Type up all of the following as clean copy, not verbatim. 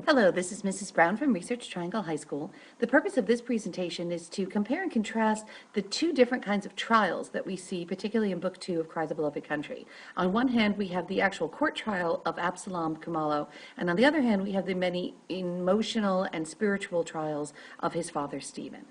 Hello, this is Mrs. Brown from Research Triangle High School. The purpose of this presentation is to compare and contrast the two different kinds of trials that we see, particularly in Book 2 of Cries of Beloved Country. On one hand, we have the actual court trial of Absalom, Kumalo, and on the other hand, we have the many emotional and spiritual trials of his father, Stephen.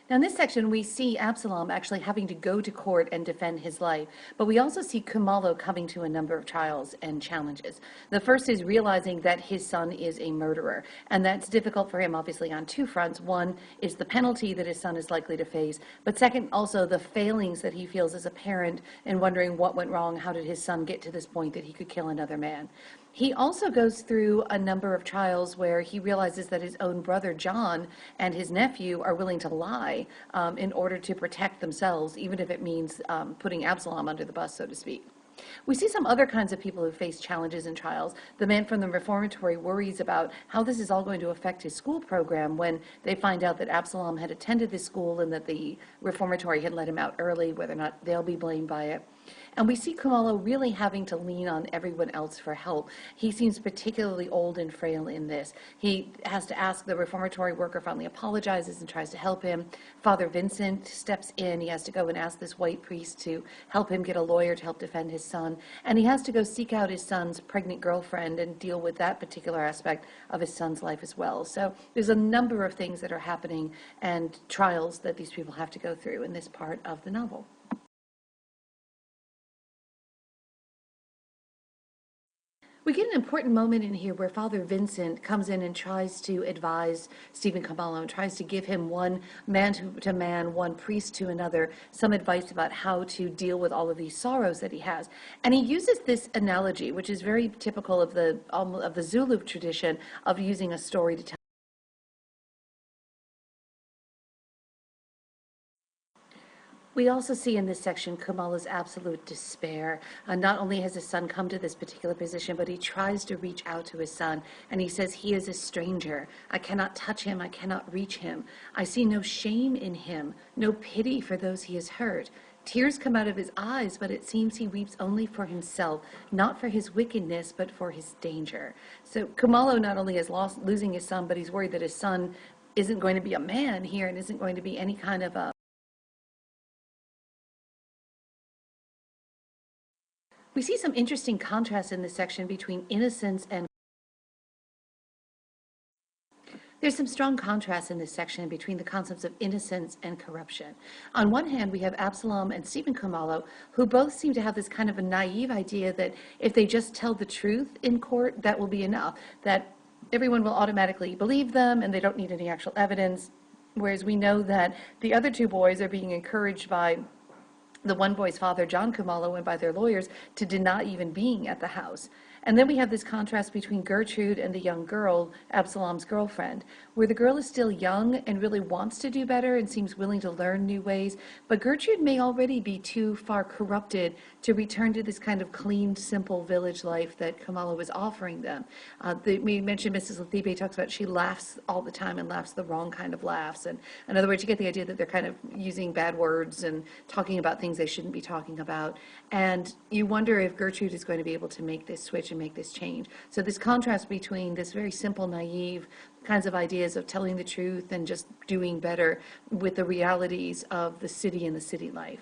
Now, in this section, we see Absalom actually having to go to court and defend his life, but we also see Kumalo coming to a number of trials and challenges. The first is realizing that his son is a murderer, and that's difficult for him, obviously, on two fronts. One is the penalty that his son is likely to face, but second, also the failings that he feels as a parent and wondering what went wrong, how did his son get to this point that he could kill another man. He also goes through a number of trials where he realizes that his own brother John and his nephew are willing to lie in order to protect themselves, even if it means putting Absalom under the bus, so to speak. We see some other kinds of people who face challenges and trials. The man from the reformatory worries about how this is all going to affect his school program when they find out that Absalom had attended this school and that the reformatory had let him out early, whether or not they'll be blamed by it. And we see Kumalo really having to lean on everyone else for help. He seems particularly old and frail in this. He has to ask the reformatory worker, finally apologizes and tries to help him. Father Vincent steps in. He has to go and ask this white priest to help him get a lawyer to help defend his son. And he has to go seek out his son's pregnant girlfriend and deal with that particular aspect of his son's life as well. So there's a number of things that are happening and trials that these people have to go through in this part of the novel. We get an important moment in here where Father Vincent comes in and tries to advise Stephen Kumalo and tries to give him one man to man, one priest to another, some advice about how to deal with all of these sorrows that he has. And he uses this analogy, which is very typical of the Zulu tradition of using a story to tell. We also see in this section Kumalo's absolute despair. Not only has his son come to this particular position, but he tries to reach out to his son, and he says, "He is a stranger. I cannot touch him. I cannot reach him. I see no shame in him, no pity for those he has hurt. Tears come out of his eyes, but it seems he weeps only for himself, not for his wickedness, but for his danger." So Kumalo not only is losing his son, but he's worried that his son isn't going to be a man here and isn't going to be any kind of a We see some interesting contrasts in this section between innocence and There's some strong contrasts in this section between the concepts of innocence and corruption. On one hand, we have Absalom and Stephen Kumalo, who both seem to have this kind of a naive idea that if they just tell the truth in court, that will be enough, that everyone will automatically believe them and they don't need any actual evidence. Whereas we know that the other two boys are being encouraged by the one boy's father, John Kumalo, and by their lawyers to deny even being at the house. And then we have this contrast between Gertrude and the young girl, Absalom's girlfriend, where the girl is still young and really wants to do better and seems willing to learn new ways, but Gertrude may already be too far corrupted to return to this kind of clean, simple village life that Kumalo is offering them. We mentioned Mrs. Lathibe talks about she laughs all the time and laughs the wrong kind of laughs. And in other words, you get the idea that they're kind of using bad words and talking about things they shouldn't be talking about. And you wonder if Gertrude is going to be able to make this switch and make this change. So this contrast between this very simple, naive kinds of ideas of telling the truth and just doing better with the realities of the city and the city life.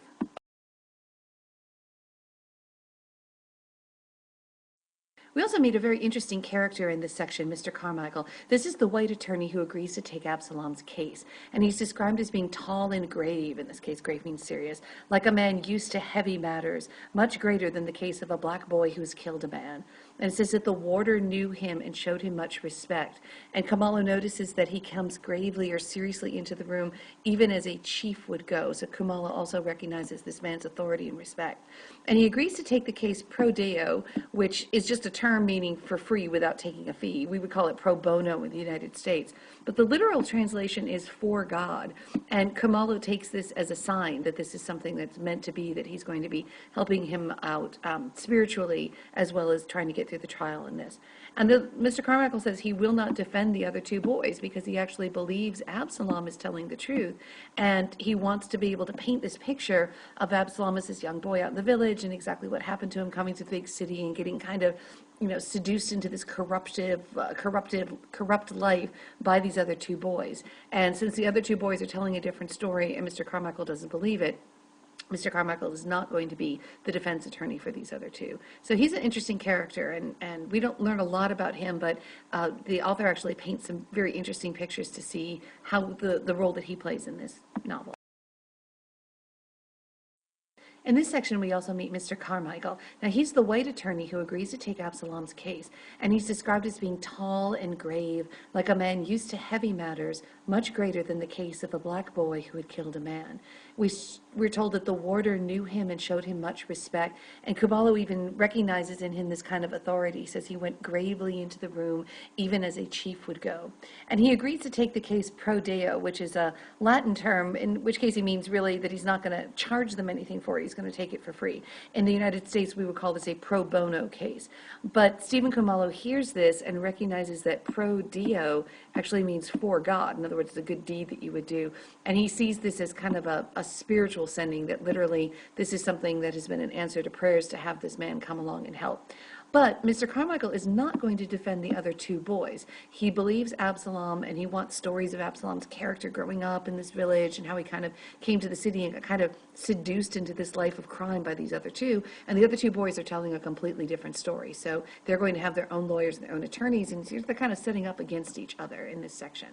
We also meet a very interesting character in this section, Mr. Carmichael. This is the white attorney who agrees to take Absalom's case, and he's described as being tall and grave, in this case grave means serious, like a man used to heavy matters, much greater than the case of a black boy who has killed a man. And it says that the warder knew him and showed him much respect. And Kumalo notices that he comes gravely or seriously into the room, even as a chief would go. So Kumalo also recognizes this man's authority and respect. And he agrees to take the case pro deo, which is just a term term meaning for free without taking a fee. We would call it pro bono in the United States. But the literal translation is for God. And Kumalo takes this as a sign that this is something that's meant to be, that he's going to be helping him out spiritually, as well as trying to get through the trial in this. And Mr. Carmichael says he will not defend the other two boys because he actually believes Absalom is telling the truth. And he wants to be able to paint this picture of Absalom as this young boy out in the village and exactly what happened to him coming to the big city and getting kind of, seduced into this corrupt life by these other two boys. And since the other two boys are telling a different story and Mr. Carmichael doesn't believe it, Mr. Carmichael is not going to be the defense attorney for these other two. So he's an interesting character, and we don't learn a lot about him, but the author actually paints some very interesting pictures to see how the role that he plays in this novel. In this section, we also meet Mr. Carmichael. Now, he's the white attorney who agrees to take Absalom's case, and he's described as being tall and grave, like a man used to heavy matters, much greater than the case of a black boy who had killed a man. We're told that the warder knew him and showed him much respect, and Kumalo even recognizes in him this kind of authority. He says he went gravely into the room, even as a chief would go. And he agrees to take the case pro deo, which is a Latin term, in which case he means really that he's not going to charge them anything for it. He's going to take it for free. In the United States, we would call this a pro bono case. But Stephen Kumalo hears this and recognizes that pro deo actually means for God. In other words, it's a good deed that you would do. And he sees this as kind of a spiritual sending, that literally this is something that has been an answer to prayers to have this man come along and help. But Mr. Carmichael is not going to defend the other two boys. He believes Absalom, and he wants stories of Absalom's character growing up in this village and how he kind of came to the city and got kind of seduced into this life of crime by these other two. And the other two boys are telling a completely different story. So they're going to have their own lawyers and their own attorneys, and they're kind of setting up against each other in this section.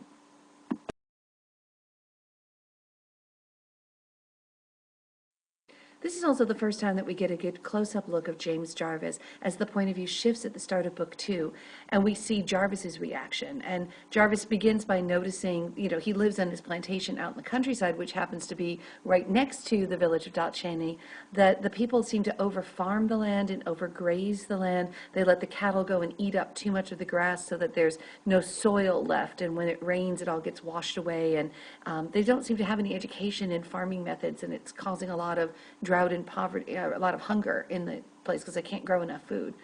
This is also the first time that we get a good close-up look of James Jarvis as the point of view shifts at the start of book 2, and we see Jarvis's reaction. And Jarvis begins by noticing, he lives on his plantation out in the countryside, which happens to be right next to the village of Dotchani, that the people seem to over-farm the land and overgraze the land. They let the cattle go and eat up too much of the grass so that there's no soil left, and when it rains, it all gets washed away, and they don't seem to have any education in farming methods, and it's causing a lot of drought and poverty, a lot of hunger in the place because they can't grow enough food.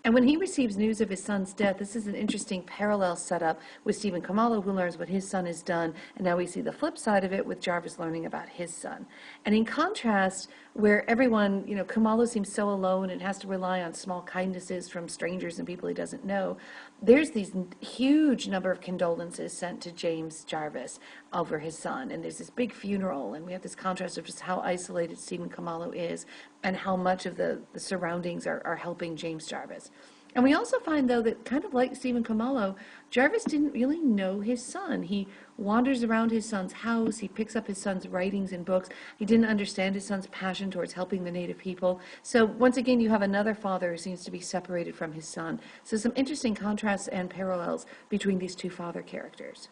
And when he receives news of his son's death, this is an interesting parallel setup with Stephen Kumalo, who learns what his son has done, and now we see the flip side of it with Jarvis learning about his son. And in contrast, where everyone, Kumalo seems so alone and has to rely on small kindnesses from strangers and people he doesn't know, there's these huge number of condolences sent to James Jarvis over his son, and there's this big funeral, and we have this contrast of just how isolated Stephen Kumalo is and how much of the surroundings are helping James Jarvis. And we also find, though, that kind of like Stephen Kumalo, Jarvis didn't really know his son. He wanders around his son's house. He picks up his son's writings and books. He didn't understand his son's passion towards helping the native people. So once again, you have another father who seems to be separated from his son. So some interesting contrasts and parallels between these two father characters.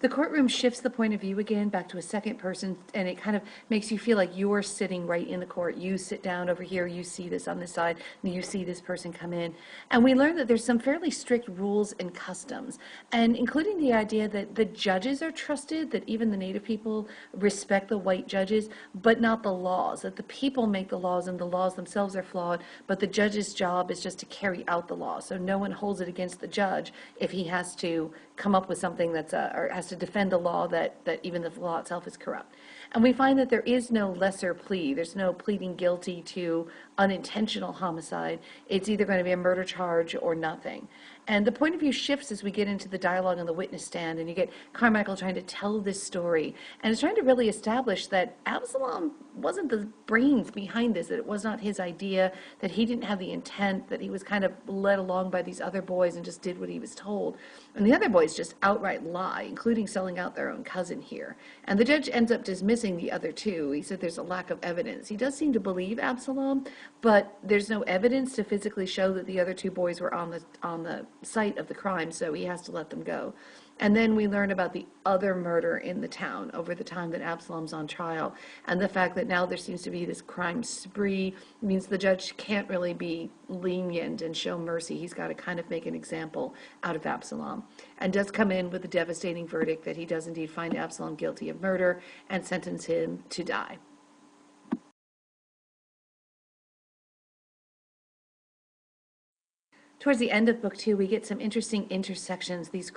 The courtroom shifts the point of view again back to a second person, and it kind of makes you feel like you're sitting right in the court. You sit down over here, you see this on this side, and you see this person come in. And we learn that there's some fairly strict rules and customs, and including the idea that the judges are trusted, that even the native people respect the white judges, but not the laws, that the people make the laws and the laws themselves are flawed, but the judge's job is just to carry out the law. So no one holds it against the judge if he has to come up with something that's or has to defend a law that even the law itself is corrupt. And we find that there is no lesser plea. There's no pleading guilty to unintentional homicide. It's either going to be a murder charge or nothing. And the point of view shifts as we get into the dialogue on the witness stand, and you get Carmichael trying to tell this story, and it's trying to really establish that Absalom wasn't the brains behind this, that it was not his idea, that he didn't have the intent, that he was kind of led along by these other boys and just did what he was told. And the other boys just outright lie, including selling out their own cousin here. And the judge ends up dismissing the other two. He said there's a lack of evidence. He does seem to believe Absalom, but there's no evidence to physically show that the other two boys were on the site of the crime, so he has to let them go. And then we learn about the other murder in the town over the time that Absalom's on trial. And the fact that now there seems to be this crime spree means the judge can't really be lenient and show mercy. He's got to kind of make an example out of Absalom. And does come in with a devastating verdict that he does indeed find Absalom guilty of murder and sentence him to die. Towards the end of book 2, we get some interesting intersections, these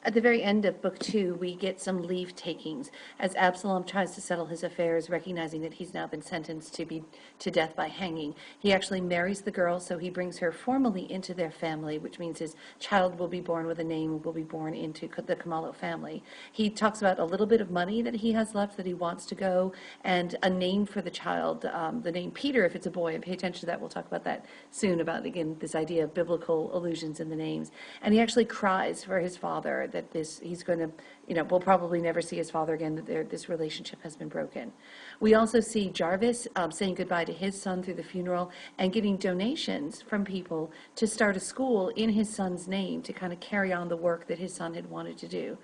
At the very end of book 2, we get some leave takings as Absalom tries to settle his affairs, recognizing that he's now been sentenced to death by hanging. He actually marries the girl, so he brings her formally into their family, which means his child will be born with a name, will be born into the Kumalo family. He talks about a little bit of money that he has left that he wants to go, and a name for the child, the name Peter if it's a boy, and pay attention to that. We'll talk about that soon, about, again, this idea of biblical allusions in the names. And he actually cries for his father, that he's going to, we'll probably never see his father again, that this relationship has been broken. We also see Jarvis saying goodbye to his son through the funeral and getting donations from people to start a school in his son's name to kind of carry on the work that his son had wanted to do.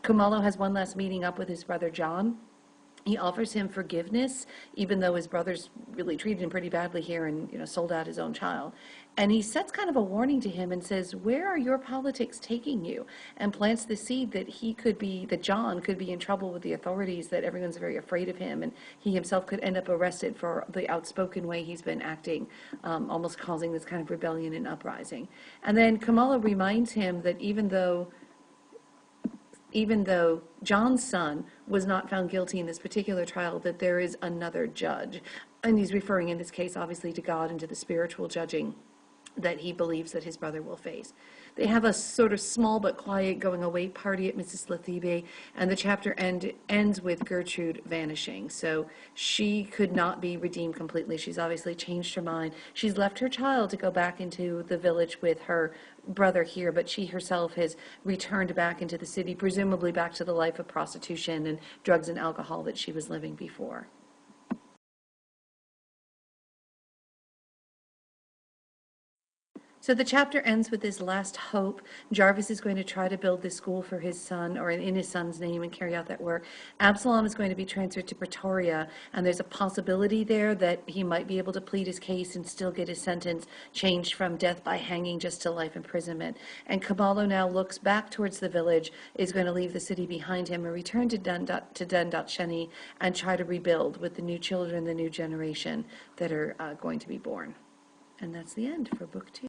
Kumalo has one last meeting up with his brother John. He offers him forgiveness, even though his brothers really treated him pretty badly here and, sold out his own child. And he sets kind of a warning to him and says, where are your politics taking you? And plants the seed that John could be in trouble with the authorities, that everyone's very afraid of him, and he himself could end up arrested for the outspoken way he's been acting, almost causing this kind of rebellion and uprising. And then Kumalo reminds him that even though John's son was not found guilty in this particular trial, that there is another judge. And he's referring in this case, obviously, to God and to the spiritual judging that he believes that his brother will face. They have a sort of small but quiet going away party at Mrs. Lathibe, and the chapter ends with Gertrude vanishing. So she could not be redeemed completely. She's obviously changed her mind. She's left her child to go back into the village with her brother here, but she herself has returned back into the city, presumably back to the life of prostitution and drugs and alcohol that she was living before. So the chapter ends with this last hope. Jarvis is going to try to build this school for his son, or in his son's name, and carry out that work. Absalom is going to be transferred to Pretoria, and there's a possibility there that he might be able to plead his case and still get his sentence changed from death by hanging just to life imprisonment. And Kumalo now looks back towards the village, is going to leave the city behind him and return to Dundalk and try to rebuild with the new children, the new generation that are going to be born. And that's the end for book 2.